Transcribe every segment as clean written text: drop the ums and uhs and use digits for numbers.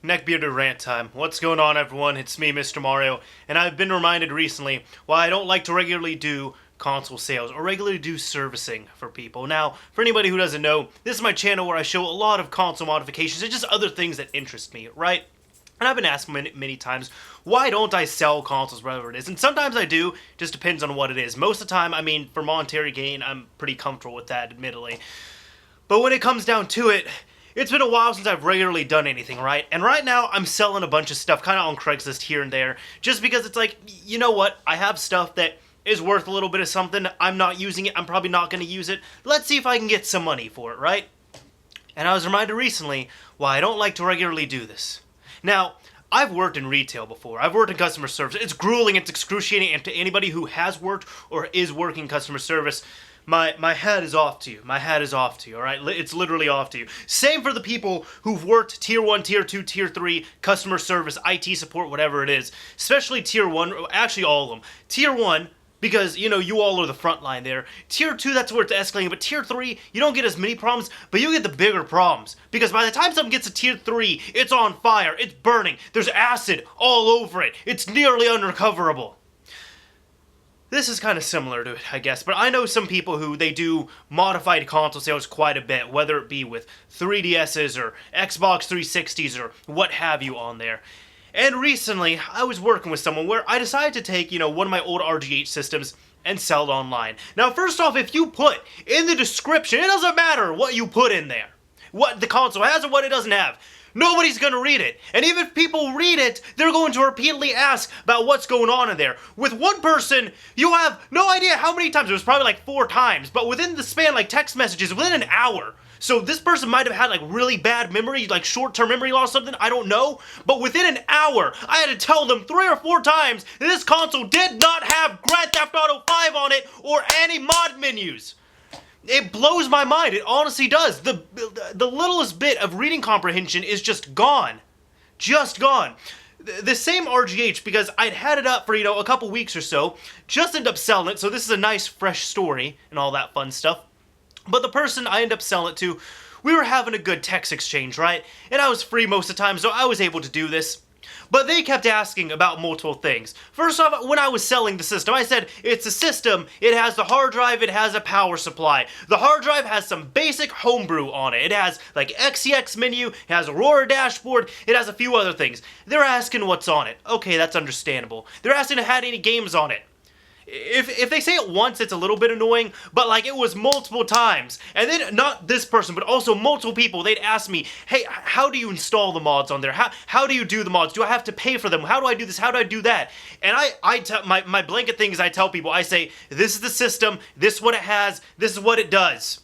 Neckbearded rant time. What's going on, everyone? It's me, Mr. Mario, and I've been reminded recently why I don't like to regularly do console sales or regularly do servicing for people. Now, for anybody who doesn't know, this is my channel where I show a lot of console modifications and just other things that interest me, right? And I've been asked many times, why don't I sell consoles, whatever it is? And sometimes I do, just depends on what it is. Most of the time, I mean, for monetary gain, I'm pretty comfortable with that, admittedly. But when it comes down to it, it's been a while since I've regularly done anything, right? And right now, I'm selling a bunch of stuff kind of on Craigslist here and there, just because it's like, you know what? I have stuff that is worth a little bit of something. I'm not using it. I'm probably not going to use it. Let's see if I can get some money for it, right? And I was reminded recently why I don't like to regularly do this. Now, I've worked in retail before. I've worked in customer service. It's grueling. It's excruciating. And to anybody who has worked or is working customer service, my hat is off to you. My hat is off to you, all right? It's literally off to you. Same for the people who've worked Tier 1, Tier 2, Tier 3, customer service, IT support, whatever it is. Especially Tier 1, actually all of them. Tier 1, because, you know, you all are the front line there. Tier 2, that's where it's escalating. But Tier 3, you don't get as many problems, but you get the bigger problems. Because by the time something gets to Tier 3, it's on fire, it's burning, there's acid all over it. It's nearly unrecoverable. This is kind of similar to it, I guess, but I know some people who they do modified console sales quite a bit, whether it be with 3DSs or Xbox 360s or what have you on there. And recently, I was working with someone where I decided to take, you know, one of my old RGH systems and sell it online. Now, first off, if you put in the description, it doesn't matter what you put in there, what the console has and what it doesn't have. Nobody's going to read it. And even if people read it, they're going to repeatedly ask about what's going on in there. With one person, you have no idea how many times. It was probably like 4 times. But within the span, like text messages, within an hour. So this person might have had like really bad memory, like short-term memory loss or something. I don't know. But within an hour, I had to tell them 3 or 4 times that this console did not have Grand Theft Auto 5 on it or any mod menus. It blows my mind. It honestly does. The littlest bit of reading comprehension is just gone. Just gone. The same RGH, because I'd had it up for, you know, a couple weeks or so, just ended up selling it, so this is a nice, fresh story and all that fun stuff. But the person I ended up selling it to, we were having a good text exchange, right? And I was free most of the time, so I was able to do this. But they kept asking about multiple things. First off, when I was selling the system, I said, it's a system, it has the hard drive, it has a power supply. The hard drive has some basic homebrew on it. It has like XEX menu, it has Aurora dashboard, it has a few other things. They're asking what's on it. Okay, that's understandable. They're asking if it had any games on it. If they say it once, it's a little bit annoying, but like it was multiple times. And then not this person, but also multiple people, they'd ask me, hey, how do you install the mods on there? How do you do the mods? Do I have to pay for them? How do I do this? How do I do that? And my blanket thing is I tell people, I say, this is the system, this is what it has, this is what it does.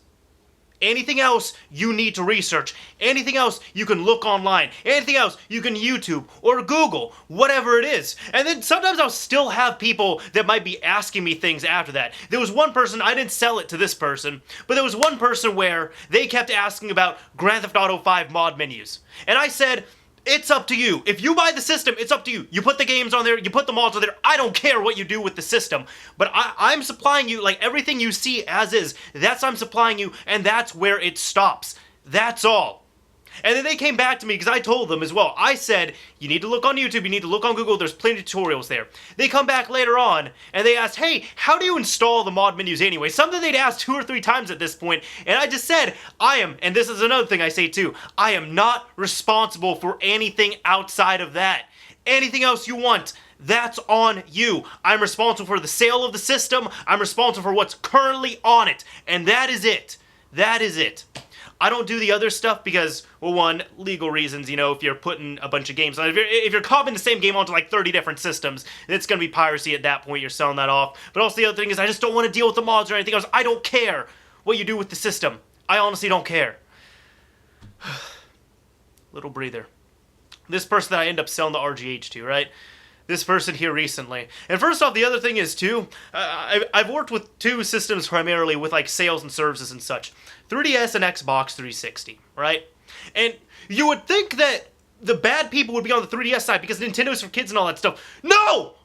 Anything else you need to research. Anything else you can look online. Anything else you can YouTube or Google. Whatever it is. And then sometimes I'll still have people that might be asking me things after that. There was one person, I didn't sell it to this person, but there was one person where they kept asking about Grand Theft Auto 5 mod menus. And I said, it's up to you. If you buy the system, it's up to you. You put the games on there, you put the mods on there. I don't care what you do with the system. But I'm supplying you, like everything you see as is, that's I'm supplying you, and that's where it stops. That's all. And then they came back to me because I told them as well. I said, you need to look on YouTube, you need to look on Google, there's plenty of tutorials there. They come back later on and they asked, hey, how do you install the mod menus anyway? Something they'd asked 2 or 3 times at this point, and I just said, and this is another thing I say too, I am not responsible for anything outside of that. Anything else you want, that's on you. I'm responsible for the sale of the system, I'm responsible for what's currently on it, and that is it. That is it. I don't do the other stuff because, well, one, legal reasons, you know, if you're putting a bunch of games on. If you're copying the same game onto like 30 different systems, it's going to be piracy at that point, you're selling that off. But also the other thing is I just don't want to deal with the mods or anything else. I don't care what you do with the system. I honestly don't care. Little breather. This person that I end up selling the RGH to, right? This person here recently. And first off, the other thing is too, I've worked with 2 systems primarily with like sales and services and such. 3DS and Xbox 360, right? And you would think that the bad people would be on the 3DS side because Nintendo's for kids and all that stuff. No!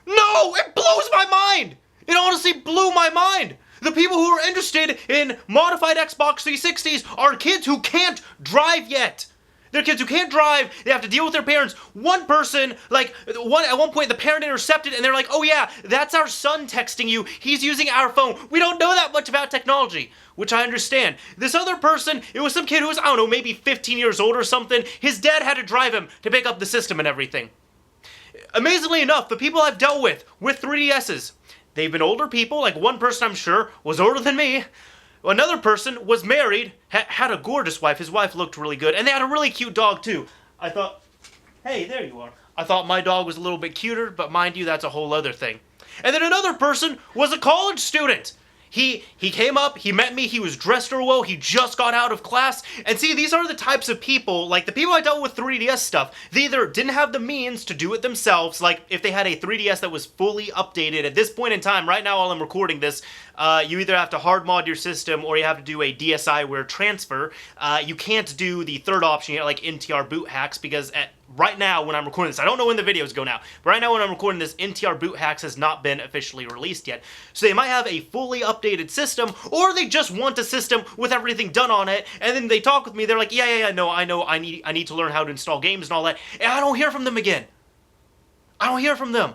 No! It blows my mind! It honestly blew my mind! The people who are interested in modified Xbox 360s are kids who can't drive yet. They're kids who can't drive, they have to deal with their parents. One person, at one point the parent intercepted and they're like, oh yeah, that's our son texting you, he's using our phone. We don't know that much about technology, which I understand. This other person, it was some kid who was, I don't know, maybe 15 years old or something. His dad had to drive him to pick up the system and everything. Amazingly enough, the people I've dealt with 3DSs, they've been older people. Like one person I'm sure was older than me. Another person was married, had a gorgeous wife. His wife looked really good. And they had a really cute dog, too. I thought, hey, there you are. I thought my dog was a little bit cuter, but mind you, that's a whole other thing. And then another person was a college student. He came up, he met me, he was dressed real well, he just got out of class. And see, these are the types of people, like the people I dealt with 3DS stuff, they either didn't have the means to do it themselves, like if they had a 3DS that was fully updated at this point in time, right now while I'm recording this, you either have to hard mod your system or you have to do a DSiWare transfer. You can't do the third option yet, like NTR boot hacks, because right now when I'm recording this, I don't know when the videos go now, but right now when I'm recording this, NTR boot hacks has not been officially released yet. So they might have a fully updated system, or they just want a system with everything done on it, and then they talk with me, they're like, yeah, no, I know, I need to learn how to install games and all that, and I don't hear from them again. I don't hear from them.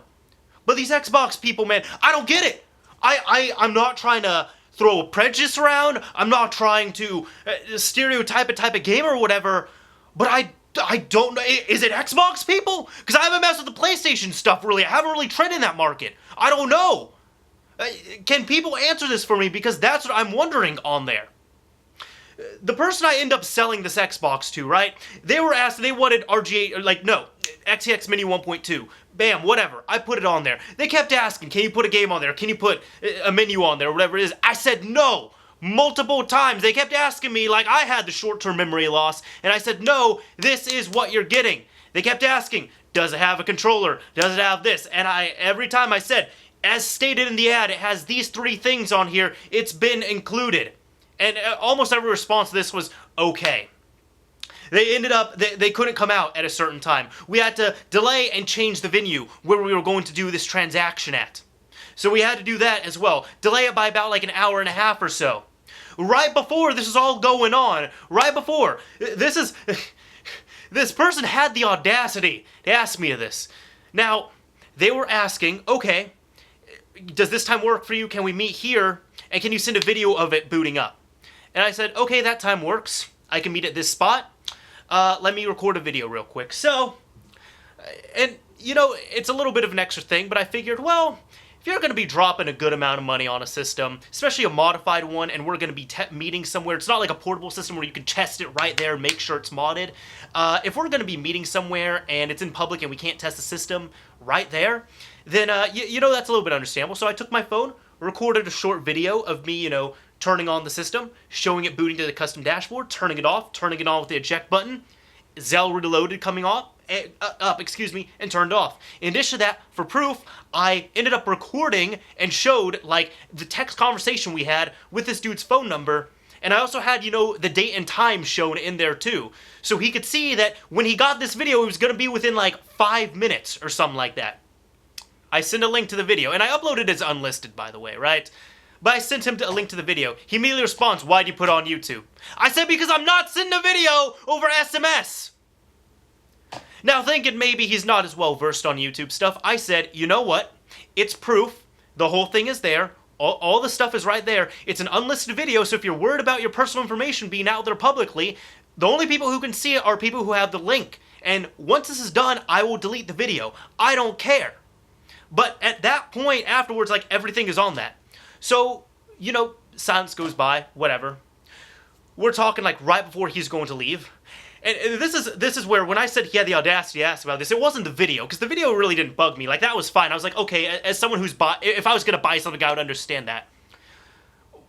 But these Xbox people, man, I don't get it. I'm not trying to throw a prejudice around, I'm not trying to stereotype a type of gamer or whatever, but I don't know. Is it Xbox people? Because I haven't messed with the PlayStation stuff really. I haven't really tread in that market. I don't know. Can people answer this for me? Because that's what I'm wondering on there. The person I end up selling this Xbox to, right? They were asked, they wanted RGA, no, XEX Mini 1.2. Bam, whatever. I put it on there. They kept asking, can you put a game on there? Can you put a menu on there? Whatever it is. I said no. Multiple times. They kept asking me like I had the short-term memory loss, and I said, no, this is what you're getting. They kept asking, does it have a controller? Does it have this? And every time I said, as stated in the ad, it has these 3 things on here, it's been included. And almost every response to this was, okay. They ended up, they couldn't come out at a certain time. We had to delay and change the venue where we were going to do this transaction at. So we had to do that as well. Delay it by about like an hour and a half or so. Right before this is all going on, right before, this person had the audacity to ask me this. Now, they were asking, okay, does this time work for you? Can we meet here? And can you send a video of it booting up? And I said, okay, that time works. I can meet at this spot. Let me record a video real quick. So, and you know, it's a little bit of an extra thing, but I figured, well, if you're going to be dropping a good amount of money on a system, especially a modified one, and we're going to be meeting somewhere, it's not like a portable system where you can test it right there and make sure it's modded. If we're going to be meeting somewhere and it's in public and we can't test the system right there, then, you know, that's a little bit understandable. So I took my phone, recorded a short video of me, you know, turning on the system, showing it booting to the custom dashboard, turning it off, turning it on with the eject button, Zell Reloaded coming up, and turned off. In addition to that, for proof, I ended up recording and showed, like, the text conversation we had with this dude's phone number, and I also had, you know, the date and time shown in there too. So he could see that when he got this video, it was going to be within, like, 5 minutes or something like that. I sent a link to the video, and I uploaded it as unlisted, by the way, right? But I sent him a link to the video. He immediately responds, why'd you put it on YouTube? I said, because I'm not sending a video over SMS. Now, thinking maybe he's not as well versed on YouTube stuff, I said, you know what? It's proof. The whole thing is there. All the stuff is right there. It's an unlisted video, so if you're worried about your personal information being out there publicly, the only people who can see it are people who have the link. And once this is done, I will delete the video. I don't care. But at that point afterwards, like, everything is on that. So, you know, silence goes by, whatever. We're talking like right before he's going to leave. And this is where, when I said he had the audacity to ask about this, it wasn't the video, because the video really didn't bug me. Like, that was fine. I was like, okay, as someone who's if I was going to buy something, I would understand that.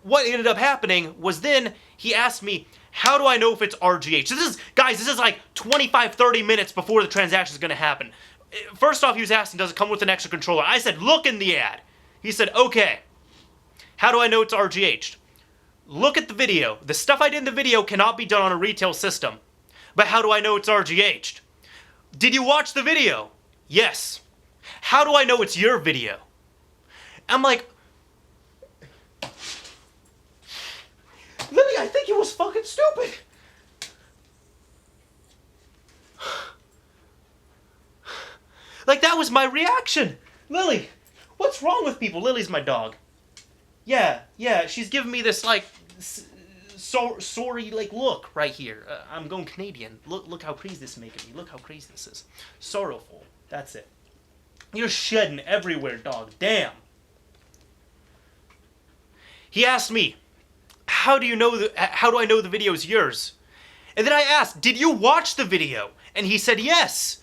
What ended up happening was then he asked me, how do I know if it's RGH? Guys, this is like 25, 30 minutes before the transaction is going to happen. First off, he was asking, does it come with an extra controller? I said, look in the ad. He said, okay. How do I know it's RGH'd? Look at the video. The stuff I did in the video cannot be done on a retail system. But how do I know it's RGH'd? Did you watch the video? Yes. How do I know it's your video? I'm like, Lily, I think it was fucking stupid. Like, that was my reaction. Lily, what's wrong with people? Lily's my dog. Yeah, she's giving me this, like, sorry, like, look right here. I'm going Canadian. Look how crazy this is making me. Look how crazy this is. Sorrowful. That's it. You're shedding everywhere, dog. Damn. He asked me, how do I know the video is yours? And then I asked, did you watch the video? And he said yes.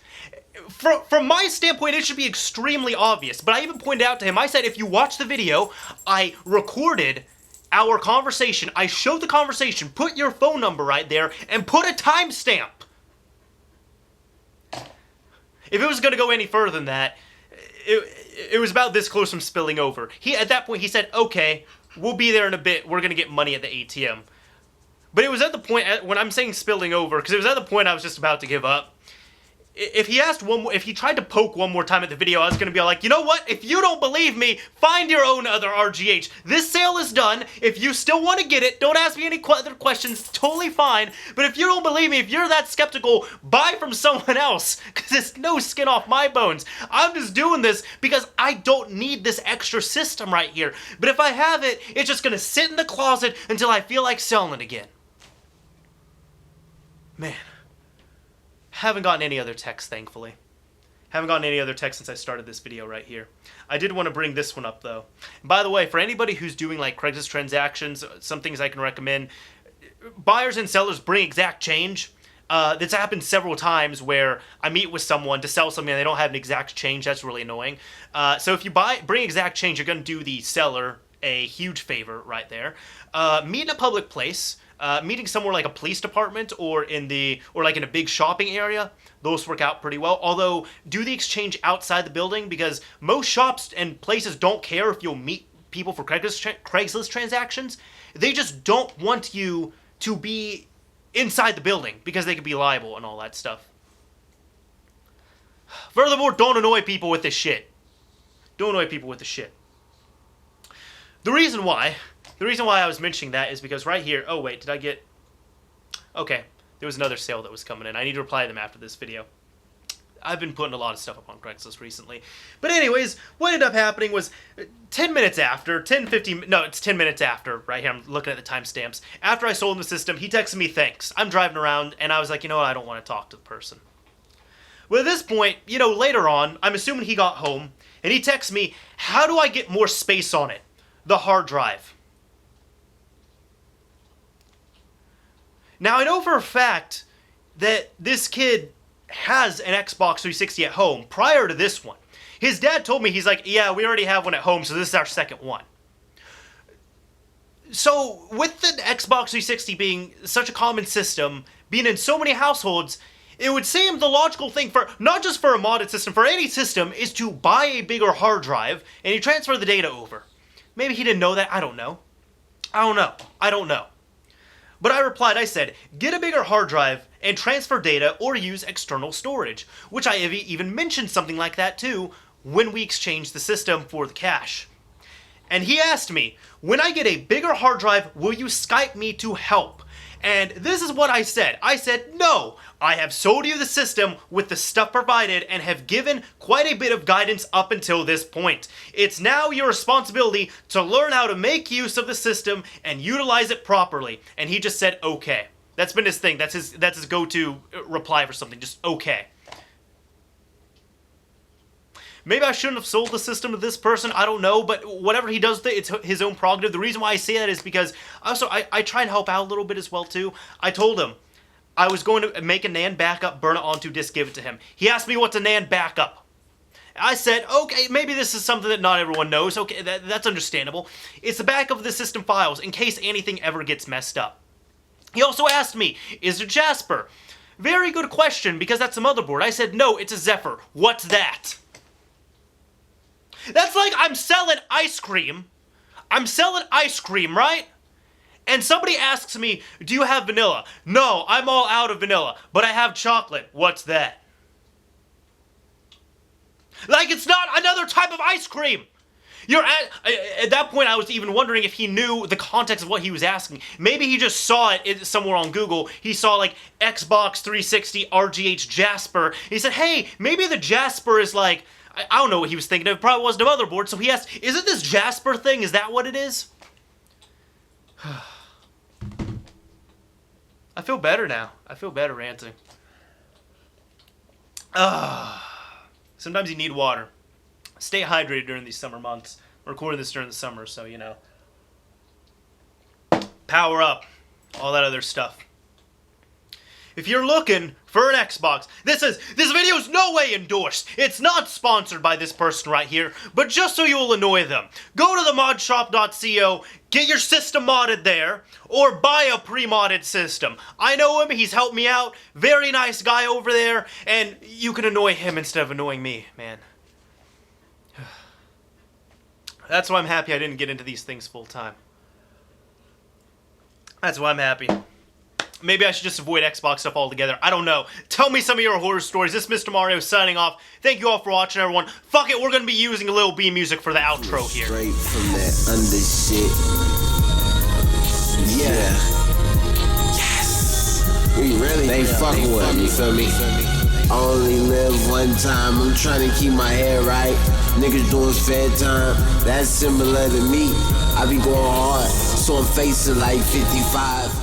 From my standpoint, it should be extremely obvious. But I even pointed out to him, I said, if you watch the video, I recorded our conversation. I showed the conversation, put your phone number right there, and put a timestamp. If it was going to go any further than that, it was about this close from spilling over. At that point, he said, okay, we'll be there in a bit. We're going to get money at the ATM. But it was at the point, when I'm saying spilling over, because it was at the point I was just about to give up. If he tried to poke one more time at the video, I was going to be like, you know what? If you don't believe me, find your own other RGH. This sale is done. If you still want to get it, don't ask me any other questions. Totally fine. But if you don't believe me, if you're that skeptical, buy from someone else. Because it's no skin off my bones. I'm just doing this because I don't need this extra system right here. But if I have it, it's just going to sit in the closet until I feel like selling it again. Man. Haven't gotten any other texts, thankfully. Haven't gotten any other texts since I started this video right here. I did want to bring this one up, though. By the way, for anybody who's doing, like, Craigslist transactions, some things I can recommend, buyers and sellers bring exact change. That's happened several times where I meet with someone to sell something and they don't have an exact change. That's really annoying. So if you bring exact change, you're going to do the seller a huge favor right there. Meet in a public place. Meeting somewhere like a police department or like in a big shopping area, those work out pretty well. Although, do the exchange outside the building because most shops and places don't care if you'll meet people for Craigslist transactions. They just don't want you to be inside the building because they could be liable and all that stuff. Furthermore, don't annoy people with this shit. Don't annoy people with this shit. The reason why I was mentioning that is because right here, oh wait, did I get, okay, there was another sale that was coming in. I need to reply to them after this video. I've been putting a lot of stuff up on Craigslist recently. But anyways, what ended up happening was 10 minutes after, it's 10 minutes after, right here, I'm looking at the timestamps. After I sold him the system, he texted me thanks. I'm driving around and I was like, you know what, I don't want to talk to the person. Well, at this point, later on, I'm assuming he got home and he texts me, how do I get more space on it? The hard drive. Now, I know for a fact that this kid has an Xbox 360 at home prior to this one. His dad told me, he's like, yeah, we already have one at home, so this is our second one. So, with the Xbox 360 being such a common system, being in so many households, it would seem the logical thing for, not just for a modded system, for any system, is to buy a bigger hard drive and you transfer the data over. Maybe he didn't know that, I don't know. But I replied, I said, get a bigger hard drive and transfer data or use external storage, which I even mentioned something like that too when we exchanged the system for the cash. And he asked me, when I get a bigger hard drive, will you Skype me to help? And this is what I said. I said, no, I have sold you the system with the stuff provided and have given quite a bit of guidance up until this point. It's now your responsibility to learn how to make use of the system and utilize it properly. And he just said, okay. That's been his thing. That's his go-to reply for something. Just okay. Maybe I shouldn't have sold the system to this person, I don't know, but whatever he does with it, it's his own prerogative. The reason why I say that is because I try and help out a little bit as well too. I told him I was going to make a NAND backup, burn it onto disk, give it to him. He asked me what's a NAND backup. I said, okay, maybe this is something that not everyone knows. Okay, that's understandable. It's the backup of the system files in case anything ever gets messed up. He also asked me, is it Jasper? Very good question, because that's a motherboard. I said, no, it's a Zephyr. What's that? That's like I'm selling ice cream. I'm selling ice cream, right? And somebody asks me, do you have vanilla? No, I'm all out of vanilla, but I have chocolate. What's that? Like it's not another type of ice cream. At that point, I was even wondering if he knew the context of what he was asking. Maybe he just saw it somewhere on Google. He saw like Xbox 360 RGH Jasper. He said, hey, maybe the Jasper is like, I don't know what he was thinking of. It probably wasn't a motherboard. So he asked, is it this Jasper thing? Is that what it is? I feel better now. I feel better ranting. Sometimes you need water. Stay hydrated during these summer months. I'm recording this during the summer, so, you know. Power up. All that other stuff. If you're looking for an Xbox, this video is no way endorsed. It's not sponsored by this person right here, but just so you'll annoy them, go to themodshop.co, get your system modded there, or buy a pre-modded system. I know him, he's helped me out, very nice guy over there, and you can annoy him instead of annoying me, man. That's why I'm happy I didn't get into these things full time. That's why I'm happy. Maybe I should just avoid Xbox stuff altogether. I don't know. Tell me some of your horror stories. This is Mr. Mario signing off. Thank you all for watching, everyone. Fuck it, we're gonna be using Lil B music for the outro here. Straight from that under shit. Yeah. Yes. We really they fucking with me, you feel me? Only live one time. I'm trying to keep my head right. Niggas doing fair time. That's similar to me. I be going hard, so I'm facing like 55.